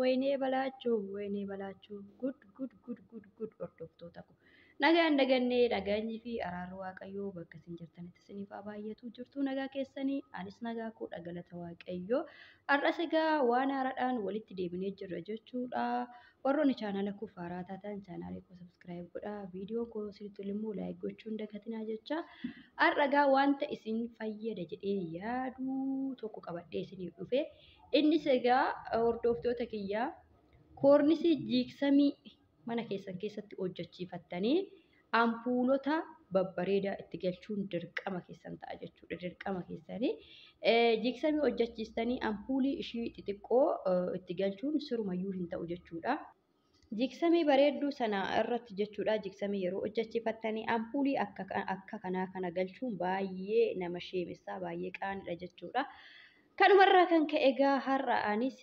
wayinee balaachoo gud hordoftoota ko. Nagaan dagannee dhageenyi fi araarri waaqayyoo bakka isin jirtanitti isiniif haa baay'atu jirtu nagaa keessanii anis nagaa koo dhagalata waaqayyoo har'as egaa waan haaraadhaan walitti deebinee jirra jechuudha. Warroonni chaanala koo haaraa taatan chaanala koo subscribe godhaa viidiyoo koo isinitti immoo laayik gochuun dagatinaa jecha har'a egaa wanta isin fayyada jedhee yaadu tokko qabadhee isiniif dhufe innis egaa hordoftoota kiyyaa koornisii jiiksamii mana keessan keessatti hojjechiifattanii ampuulota babbareedaa itti galchuun dirqama keessan ta'a jechuudha. Dirqama keessanii jiiksamii hojjechiistanii ampuulii ishii xixiqqoo itti galchuun sirumayyuu hin ta'u jechuudha. Jiiksamii bareedduu sana irratti jechuudha. Jiiksamii yeroo hojjechiifattanii ampuulii akka kanaa kana galchuun baay'ee nama sheemessaa baay'ee qaanidha jechuudha. Kanumarraa kan ka'e egaa har'a anis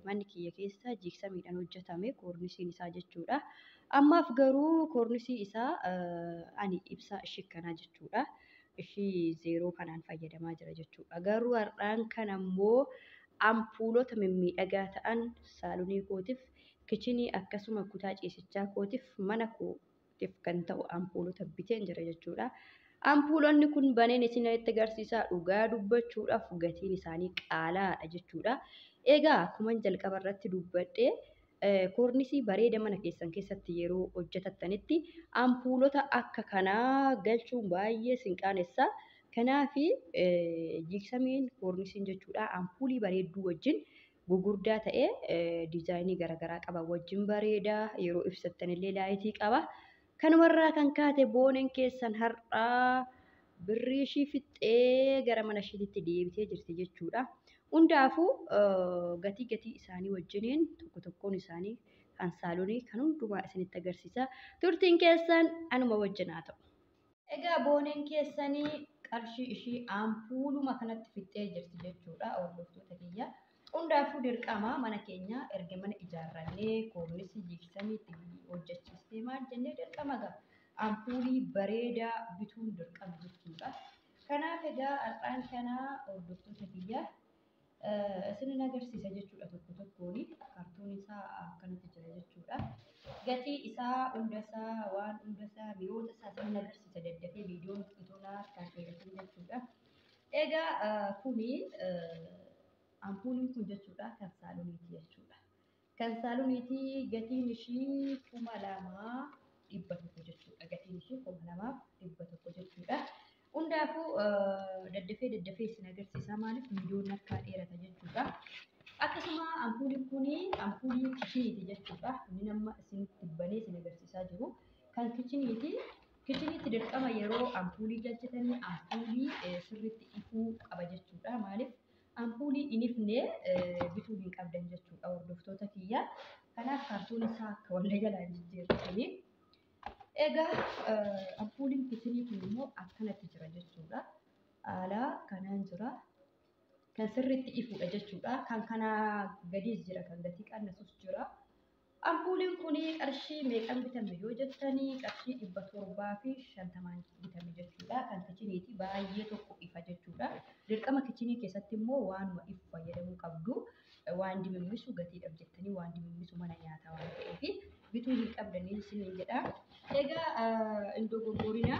manni kiyya keessa jiiksamiidhaan hojjetame koornisiin isaa jechuudha. Ammaaf garuu koornisii isaa ani ibsaa ishii kanaa jechuudha. Ishii zeeroo kanaan fayyadamaa jira jechuudha. Garuu har'aan kan ammoo ampuulota mimmiidhagaa ta'an saalonii kootiif kichinii akkasuma kutaa ciisichaa kootiif mana kootiif kan ta'u ampuulota biteen jira jechuudha. Ampuulonni kun baneen isinitti agarsiisaa dhugaa dubbachuudhaaf gatiin isaanii qaalaadha jechuudha. Egaa akkuma jalqaba irratti dubbadhe koornisii bareeda mana keessan keessatti yeroo hojjetattanitti ampuulota akka kanaa galchuun baay'ee sinqaanessaa. Kanaaf jiiksamiin koornisiin jechuudha ampuulii bareedduu wajjin gugurdaa ta'ee diizaayinii garaagaraa qaba wajjin bareedaa yeroo ibsattanillee laayitii qaba. Kanumarraa kan kaate booneen keessan har'aa birrii ishii fixxee gara mana ishiitti deebitee jirti jechuudha. Hundaafuu gatii isaanii wajjiniin tokkoon isaanii kan saalonii kan hundumaa isinitti agarsiisa. Turtiin keessan anuma wajjin haa ta'u. Egaa booneen keessanii qarshii ishii ampuuluma kanatti fixxee jirti jechuudha hordoftoota kiyya. Hundaafuu dirqama mana keenya erga mana ijaarrannee koornisii jiiksamii itti hojjechiistee maal jennee dirqama qaba. Ampuulii bareedaa bituun dirqama jechuudha. Kanaaf egaa har'aan kana hordoftoota kiyya isinin agarsiisa jechuudha tokkoon kartoon isaa akkanatti jira jechuudha. Gatii isaa hundasaa waan hundasaa mi'oota isaa isinin agarsiisa daddafee viidiyoon itolaa kan dheeratan jechuudha. Egaa kuni ampuuliin kun jechuudha kan saaloniiti jechuudha. Kan saaloniiti gatiin ishii 2,100 jechuudha. Gatiin ishii 2,100 jechuudha. Hundaafuu daddafee isin agarsiisa maaliif viidiyoon akka dheerata jechuudha. Akkasuma ampuuliin kun ampuulii kichiniiti jechuudha. Inni amma isinitti banee isin agarsiisaa jiru kan kichiniiti. Kichiniitti dirqama yeroo ampuulii galchatanii ampuulii sirriitti ifuu qaba jechuudha. Maaliif ampuulii hin ifne bituu hin qabdan jechuudha hordoftoota kiyya. Kanaaf kaartoon isaa akka walii galaa jijjiirratanii. Egaa ampuuliin kichinii kun immoo akkanatti jira jechuudha. Haala kanaan jira. Kan sirriitti ifuudha jechuudha. Kan kanaa gadiis jira kan gatii qannasus jira. Ampuuliin kun qarshii meeqan bitame yoo jettanii qarshii 750 bitame jechuudha. Kan kichiniiti baay'ee tokko ifa jechuudha. Dirqama kichinii keessatti immoo waanuma ifu fayyadamuu qabdu. Waan dimimmisu gatiidhaaf jettanii waan dimimmisu mana nyaataa waan ta'eef bituu hin qabdanii isiniin jedha. Egaa iddoo gurgurinaa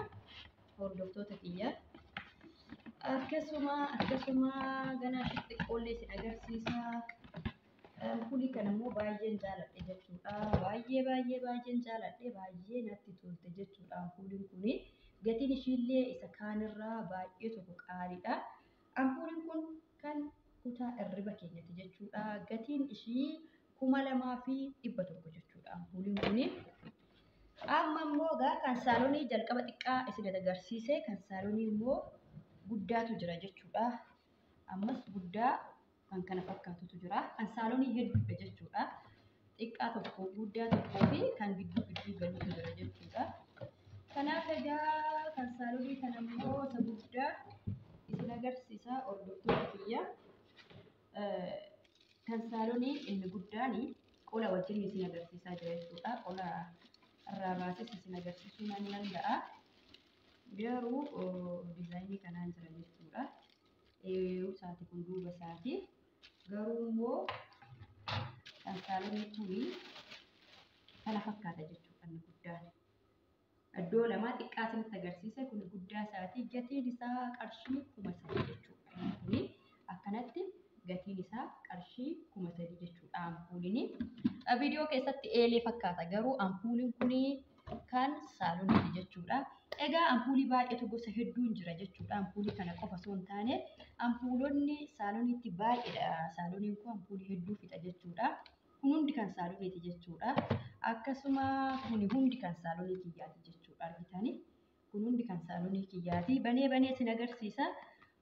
hordoftoota kiyya. Akkasuma ganaa xixiqqoollee isin agarsiisa. Ampuulii kana immoo baay'een jaaladhe jechuudha. Baay'een jaaladhe baay'ee natti tolte jechuudha. Ampuuliin kun gatiin ishiillee isa kaanirraa baay'ee tokko qaaliidha. Ampuuliin kun kan kutaa hirriba keenyatti jechuudha. Gatiin ishii 2,100 jechuudha. Ampuuliin kun amma immoo kan saalonii jalqaba xiqqaa isin agarsiise kan saalonii immoo guddaatu jira jechuudha. Ammas guddaa kan kana fakkaatutu jira. Kan saalonii hedduudha jechuudha. Xiqqaa tokko guddaa tokkoo fi kan gidduu galuutu jira jechuudha. Kanaaf egaa kan saalonii kana immoo isa guddaa isin agarsiisa hordoftoota kiyya. Kan saalonii inni guddaan qola wajjin isin agarsiisaa jira jechuudha. Qola irraa baases isin agarsiisuu nan danda'a. Garuu diizaayinii kanaan jira jechuudha. Isaati kun duuba isaati. garuu immoo kan saalonii kuni kana fakkaata jechuudha inni guddaan. Iddoo lamaa xiqqaa isinitti agarsiise kun guddaa isaatii gatiin isaa qarshii 3,000 jechuudha. Kuni akkanatti gatiin isaa qarshii 3,000 jechuudha ampuuliin. Viidiyoo keessatti eelee fakkaata garuu ampuuliin kuni kan saaloniiti jechuudha. Egaa ampuulii baay'eetu gosa hedduun jira jechuudha. Ampuulii kana qofa osoo hin taane ampuulonni saaloniitti baay'eedha. Saaloniin kun ampuulii hedduu fixa jechuudha. Kun hundi kan saaloniiti jechuudha. Akkasuma kun hundi kan saalonii kiyyaati jechuudha. Argitanii kun hundi kan saalonii kiyyaati. Banee isin agarsiisa.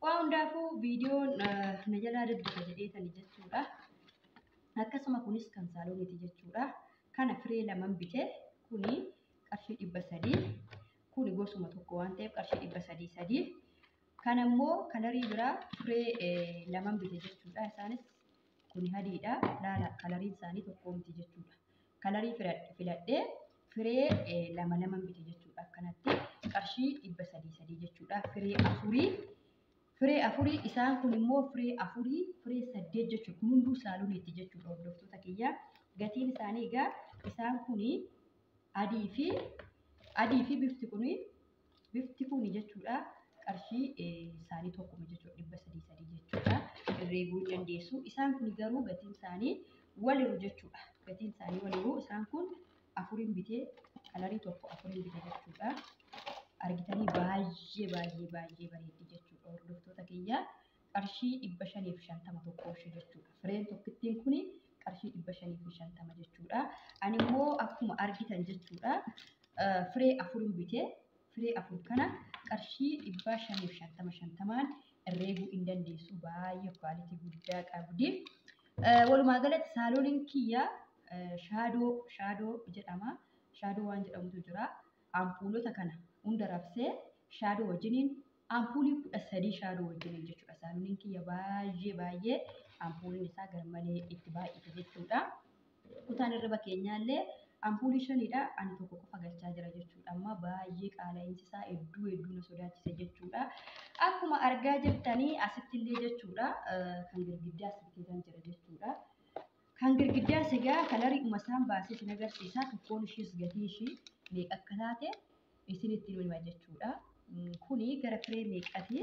Waa hundaafuu viidiyoon na jalaa daddaba jedheetani jechuudha. Akkasuma kunis kan saaloniiti jechuudha. Kana firee lamaan bite kuni qarshii 300. Kuni gosuma tokko waan ta'eef qarshii 300. Kana immoo kalarii biraa firee lamaan bite jechuudha. Isaanis kuni hadiidha. Laala kalariin isaanii tokko miti jechuudha. Kalarii filadhee firee lamaan bite jechuudha. Akkanatti qarshii 300 jechuudha. Firee afurii isaan kun immoo firee 8 jechuudha. Kun hunduu saaloniiti jechuudha. Hordoftoota kiyya gatiin isaanii egaa isaan kuni adii fi bifti kuni jechuudha. Qarshii isaanii tokkuma jechuudha. 300 jechuudha. Herreeguu dandeessu. Isaan kun garuu gatiin isaanii waliru jechuudha. Gatiin isaanii waliru. Isaan kun 4 bitee kalarii tokko 4 bitee jechuudha. Argitanii baay'ee bareeddi jechuudha. Hordoftoota kiyya qarshii 550 tokkooshi jechuudha. Fireen tokkittiin kuni qarshii 550 jechuudha. Ani immoo akkuma argitan jechuudha. Firee 4 bitee firee 4 kana qarshii 550 herreeguu hin dandeessu. Baay'ee kwaalitii guddaa qabdi. Walumaa galatti saaloniin kiyya shaadoo jedhama. Shaadoo waan jedhamutu jira. Ampuulota kana hunda rabsee shaadoo wajjiniin ampuulii 13 shaadoo wajjiniin jechuudha. Saaloniin kiyya baay'ee ampuuliin isaa garmalee itti baay'ate jechuudha. Kutaan irra keenyaallee ampuulii 5dha. Ani tokko qofa galchaa jira jechuudha. Amma baay'ee qaala'insi isaa hedduu na sodaachise jechuudha. Akkuma argaa jirtanii asitti illee jechuudha. Kan girgiddaa asirratti jira jechuudha. Kan girgiddaa sigaa kalarii isaan baasee isin agarsiisa. Tokkoon ishees gatii ishii meeqa akka taate isinitti hima jechuudha. Kuni gara firee meeqati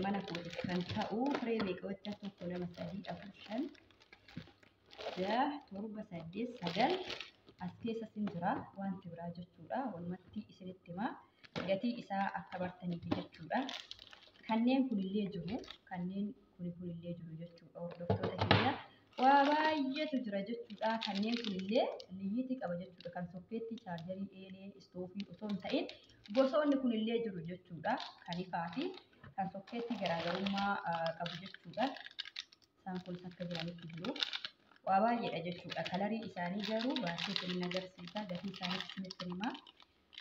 mana kootiif kan ta'u firee meeqa wachaa 1 2 3 4 5 6 7 8 9 as keessa sin jira wanti biraa jechuudha. Walumatti isinitti hima gatii isaa akka bartaniif jechuudha. Kanneen kunillee jiru kunillee jiru jechuudha. Hordoftoota kiyya waa baay'eetu jira jechuudha. Kanneen kunillee liyyitii qaba jechuudha. Kan sokkeetti chaarjarii eelee istoofii osoo hin ta'in gosoonni kunillee jiru jechuudha. Kan ifaa fi kan sokkeetti garaagarummaa qabu jechuudha. Isaan kunis akka jiranitti jiru. Waa baay'eedha jechuudha. Kalarii isaanii garuu baay'ee isin agarsiisa. Gatii isaanii isinitti hima.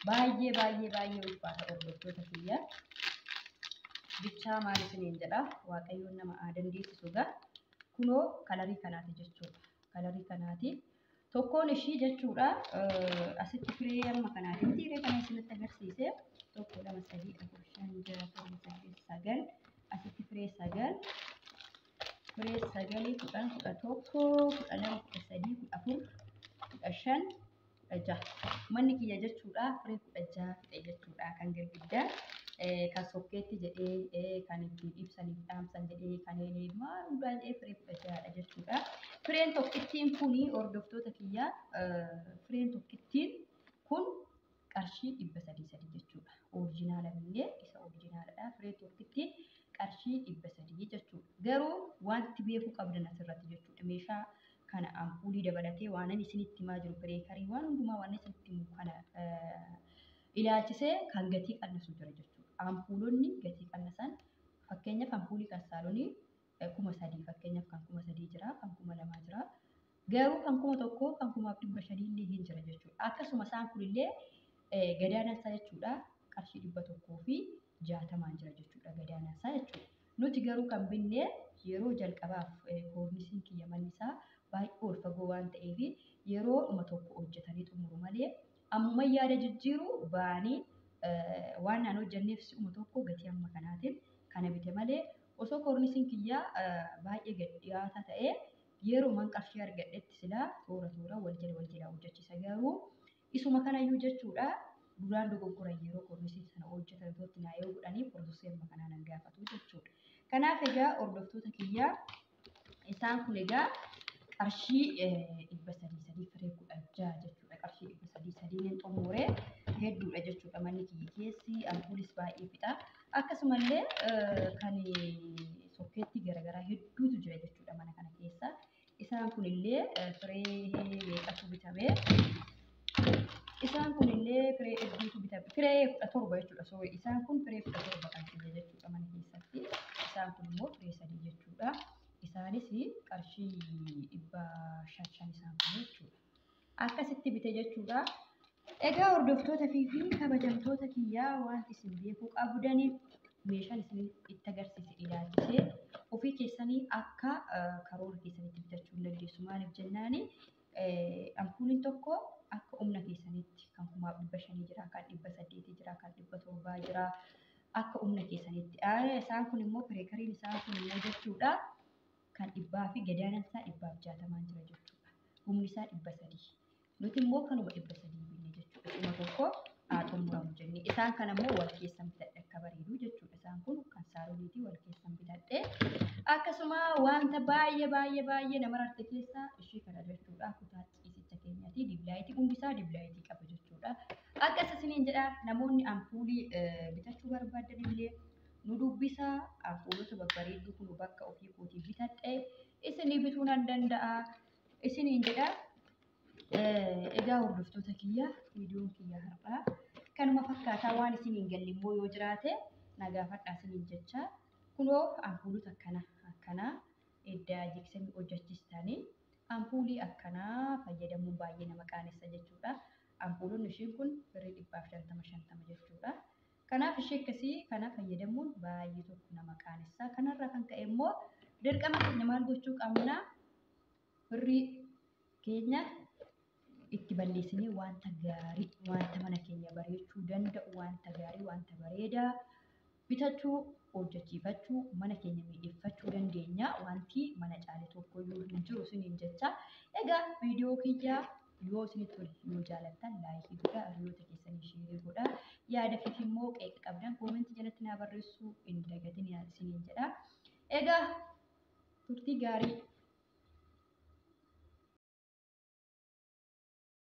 Baay'ee ulfaata hordoftoota kiyya. Bichaa maal isiniin jedha. Waaqayyoon nama dandeessisu gaa. Kunoo kalarii kanaati jechuudha. Kalarii kanaati. Tokkoon ishii jechuudha. Asitti firee amma kanaati. Firee kana isinitti agarsiise. 1 2 3 4 5 6 7 8 9 asitti firee 9 firee 9 10 11 12 13 14 15 manni kiyya jechuudha. Firee 16 fixe jechuudha. Kan girgiddaa kan sokkeetti jedhee kan ittiin ibsaniif dhaamsan jedhee kan maal hundaan firee 16dha jechuudha. Fireen tokkittiin kuni hordoftoota kiyya fireen tokkittiin kun qarshii 300 jechuudha. Orijinaala illee isa orijinaaladha. Firee tokkittiin qarshii 300 jechuudha. Garuu wanti beekuu qabdan asirratti jechuudha. Meeshaa kana ampuulii dabalatee waan isinitti himaa jiru bireekarii waan hundumaa waan isinitti himu kana ilaalchisee kan gatii qannasu jira jechuudha. Ampuulonni gatii qannasan fakkeenyaaf ampuulii kan saalonii 3,000 fakkeenyaaf kan 3,000 jira, kan 2,000 jira. Garuu kan 1,000 kan 500 illee hin jira jechuudha. Akkasuma isaan kunillee gadaanaan isaa jechuudha. Qarshii 100 fi 60 jira jechuudha gadaanaan isaa jechuudha. Nuti garuu kan binnee yeroo jalqabaaf koornisiin kiyya manni isaa baay'ee ol fagoo waan ta'eef yeroo tokko hojjetanii xumuru malee amma yaada jijjiiru baanii waan naan hojjenneef si'uma tokko gatii amma kanaatiin kana bite malee osoo kornisiin kiyyaa baay'ee gad dhiyaataa ta'ee yeroo man qarshii argadhetti silaa toora wal jala hojjechiisa garuu isuma kanayyuu jechuudha duraan dogoggora yeroo kornisii sana hojjetan tootti naa yoo godhanii piroosesii amma kanaa nan gaafatu jechuudha. Kanaaf egaa hordoftoota kiyyaa isaan kun egaa qarshii 300 firee 16 jechuudha. Qarshii 300 hin xumuree hedduudha jechuudha. Manni kiyya keessi ampuulis baay'ee fixa. Akkasumallee kan sokkeetti garaagaraa hedduutu jira jechuudha mana kana keessa. Isaan kunillee firee meeqatu bitamee isaan kunillee firee hedduutu bitame. Firee 17 jechuudha. So isaan kun firee 17 kan jira jechuudha mana keessatti. Isaan kun immoo firee 3 jechuudha. Isaanis qarshii 500 isaan kun jechuudha. Akkasitti bite jechuudha. Egaa hordoftoota fi kabajamtoota kiyyaa waan isin beekuu qabdanii meeshaan isin itti agarsiise ilaalchisee ofii keessanii akka karoora keessanitti bitachuu hin dandeessu. Maaliif jennaan ampuuliin tokko akka humna keessanitti kan 500 jira, kan 800 jira, kan 700 jira akka humna keessanitti. Isaan kun immoo pireekariin isaan kun immoo jechuudha kan 100 fi gadaanaan isaa 160 jira jechuudha. Humni isaa 300. Nuti immoo kanuma 300 binne jechuudha. Dhuma tokko xumuramu jennee. Isaan kana immoo wal keessan bitadhe akka bareedu jechuudha. Isaan kun kan saalooniitii wal keessan bitadhe. Akkasuma wanta baay'ee nama rarte keessaa ishee kana jechuudha. Kutaa ciisicha keenyaati. Diblaayitii hundi isaa diblaayitii qaba jechuudha. Akkas isiniin jedha namoonni ampuulii bitachuu barbaadan illee nu dubbisa. Ampuulota babbareedduu kun bakka ofii kootii bitadhe. Isinii bituu nan danda'a. Isiniin jedha. Egaa hordoftoota kiyya viidiyoon kiyya har'aa kanuma fakkaataa waan isin hin galle immoo yoo jiraate nagaafadhaa isiniin jecha kunoo ampuulota akkanaa eddaa jiksanii hojjechiistanii ampuulii akkanaa fayyadamuun baay'ee nama qaanessa jechuudha. Ampuulonni ishiin kun birrii 150 jechuudha. Kanaaf ishee akkasii kana fayyadamuun baay'ee tokko nama qaanessa. Kanarraa kan ka'e immoo dirqama keenya maal gochuu qabna birrii keenya itti balleessinee wanta gaarii wanta mana keenya bareechuu danda'u wanta gaarii wanta bareedaa bitachuu hojjechiifachuu mana keenya miidhagfachuu dandeenya. Wanti mana caale tokko yoo hin jiru isiniin jecha. Egaa viidiyoo kiyyaa yoo isinitti tole yoo jaalattan laayikii godhaa, hiriyoota keessanii sheerii godhaa. Yaada fi immoo qeeqa qabdan koomentii jalatti naa barreessuu hin dagatinaa isiniin jedha. Egaa turtii gaarii